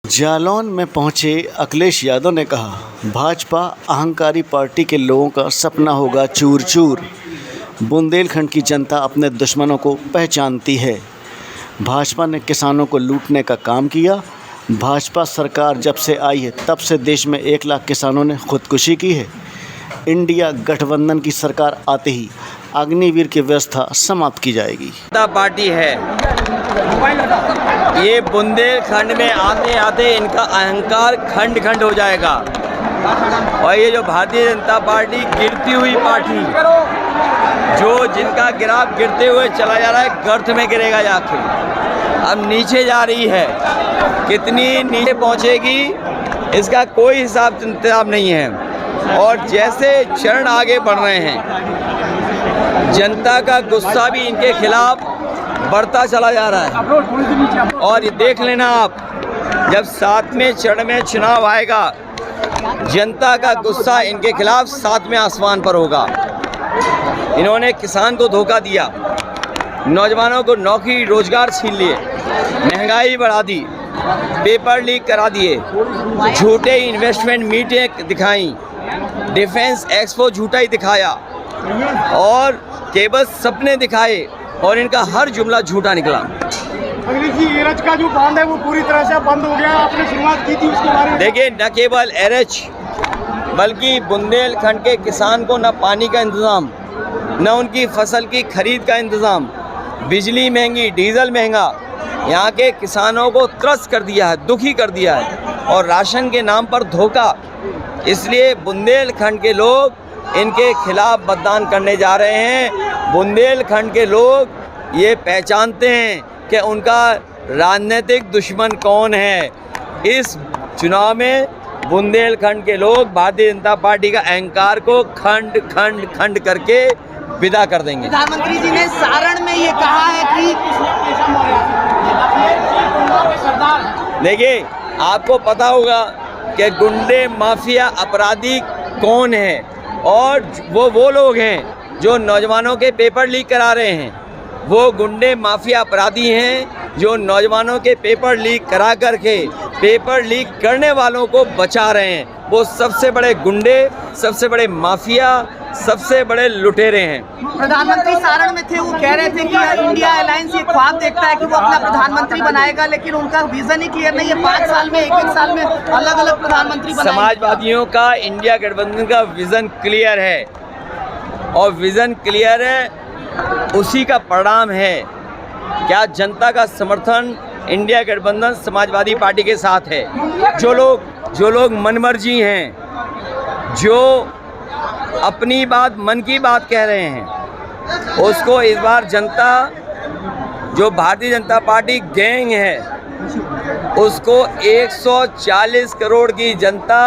जालौन में पहुंचे अखिलेश यादव ने कहा, भाजपा अहंकारी पार्टी के लोगों का सपना होगा चूर चूर। बुंदेलखंड की जनता अपने दुश्मनों को पहचानती है। भाजपा ने किसानों को लूटने का काम किया। भाजपा सरकार जब से आई है तब से देश में 1 लाख किसानों ने खुदकुशी की है। इंडिया गठबंधन की सरकार आते ही अग्निवीर की व्यवस्था समाप्त की जाएगी। पार्टी है, ये बुंदेलखंड में आते आते इनका अहंकार खंड खंड हो जाएगा। और ये जो भारतीय जनता पार्टी गिरती हुई पार्टी, जो जिनका ग्राफ गिरते हुए चला जा रहा है, गर्त में गिरेगा जाके, अब नीचे जा रही है। कितनी नीचे पहुंचेगी इसका कोई हिसाब किताब नहीं है। और जैसे चरण आगे बढ़ रहे हैं, जनता का गुस्सा भी इनके खिलाफ बढ़ता चला जा रहा है। और ये देख लेना आप, जब 7वें चरण में चुनाव आएगा, जनता का गुस्सा इनके खिलाफ 7वें आसमान पर होगा। इन्होंने किसान को धोखा दिया, नौजवानों को नौकरी रोजगार छीन लिए, महंगाई बढ़ा दी, पेपर लीक करा दिए, झूठे इन्वेस्टमेंट मीटिंग दिखाई, डिफेंस एक्सपो झूठा ही दिखाया और केवल सपने दिखाए और इनका हर जुमला झूठा निकला। अखिलेश जी, एरच का जो बांध है वो पूरी तरह से बंद हो गया। आपने शुरुआत की थी उसके बारे में। देखिए, न केवल एरच बल्कि बुंदेलखंड के किसान को न पानी का इंतज़ाम, न उनकी फसल की खरीद का इंतज़ाम, बिजली महंगी, डीजल महंगा, यहाँ के किसानों को त्रस्त कर दिया है, दुखी कर दिया है। और राशन के नाम पर धोखा। इसलिए बुंदेलखंड के लोग इनके खिलाफ मतदान करने जा रहे हैं। बुंदेलखंड के लोग ये पहचानते हैं कि उनका राजनीतिक दुश्मन कौन है। इस चुनाव में बुंदेलखंड के लोग भारतीय जनता पार्टी का अहंकार को खंड खंड खंड करके विदा कर देंगे। प्रधानमंत्री जी ने सारण में ये कहा है कि देखिए, आपको पता होगा कि गुंडे माफिया अपराधी कौन है। और वो लोग हैं जो नौजवानों के पेपर लीक करा रहे हैं। वो गुंडे माफिया अपराधी हैं जो नौजवानों के पेपर लीक करा करके पेपर लीक करने वालों को बचा रहे हैं। वो सबसे बड़े गुंडे, सबसे बड़े माफिया, सबसे बड़े लुटेरे हैं। प्रधानमंत्री सारण में थे, वो कह रहे थे कि इंडिया अलायंस ये ख्वाब देखता है कि वो अपना प्रधानमंत्री बनाएगा, लेकिन उनका विजन ही क्लियर नहीं है। 5 साल में, 1 साल में अलग अलग प्रधानमंत्री बनाएंगे। समाजवादियों का इंडिया गठबंधन का विजन क्लियर है, और विजन क्लियर है उसी का परिणाम है। क्या जनता का समर्थन इंडिया गठबंधन समाजवादी पार्टी के साथ है। जो लोग मनमर्जी हैं, जो अपनी बात, मन की बात कह रहे हैं, उसको इस बार जनता, जो भारतीय जनता पार्टी गैंग है, उसको 140 करोड़ की जनता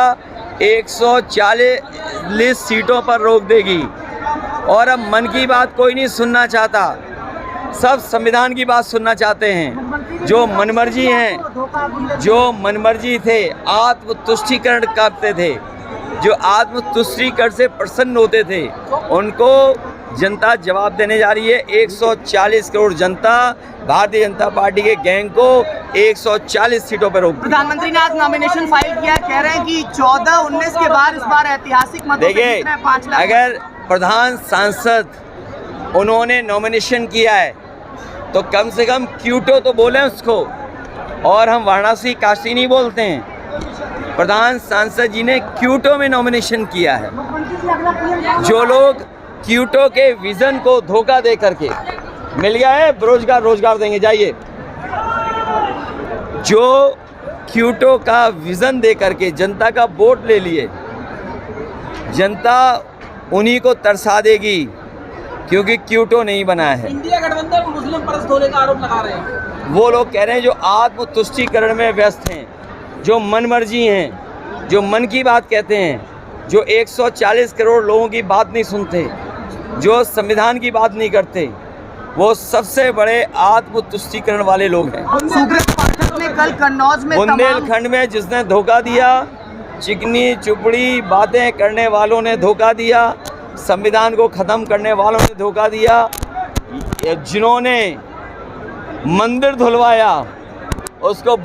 140 सीटों पर रोक देगी। और अब मन की बात कोई नहीं सुनना चाहता, सब संविधान की बात सुनना चाहते हैं। जो मनमर्जी हैं, जो मनमर्जी थे, आत्मतुष्टिकरण करते थे, जो आत्मतुष्टिकरण से प्रसन्न होते थे, उनको जनता जवाब देने जा रही है। 140 करोड़ जनता भारतीय जनता पार्टी के गैंग को 140 सीटों पर रोक। प्रधानमंत्री ने आज नॉमिनेशन फाइल किया, कह रहे हैं कि 14-19 के बाद इस बार ऐतिहासिक मतों से जीतना है 5 लाख। अगर प्रधान सांसद उन्होंने नॉमिनेशन किया है तो कम से कम क्यूटो तो बोलें उसको। और हम वाराणसी काशी नहीं बोलते हैं। प्रधान सांसद जी ने क्यूटो में नॉमिनेशन किया है। जो लोग क्यूटो के विज़न को धोखा दे करके, मिल गया है रोजगार देंगे, जाइए। जो क्यूटो का विज़न दे करके जनता का वोट ले लिए, जनता उन्हीं को तरसा देगी, क्योंकि क्यूटो नहीं बना है। इंडिया गठबंधन को मुस्लिम परस्त होने का आरोप लगा रहे हैं। वो लोग कह रहे हैं जो आत्मतुष्टिकरण में व्यस्त हैं, जो मनमर्जी हैं, जो मन की बात कहते हैं, जो 140 करोड़ लोगों की बात नहीं सुनते, जो संविधान की बात नहीं करते, वो सबसे बड़े आत्मतुष्टिकरण वाले लोग हैं। कल कन्नौज में बुंदेलखंड में जिसने धोखा दिया, चिकनी चुपड़ी बातें करने वालों ने धोखा दिया, संविधान को ख़त्म करने वालों ने धोखा दिया, जिन्होंने मंदिर धुलवाया उसको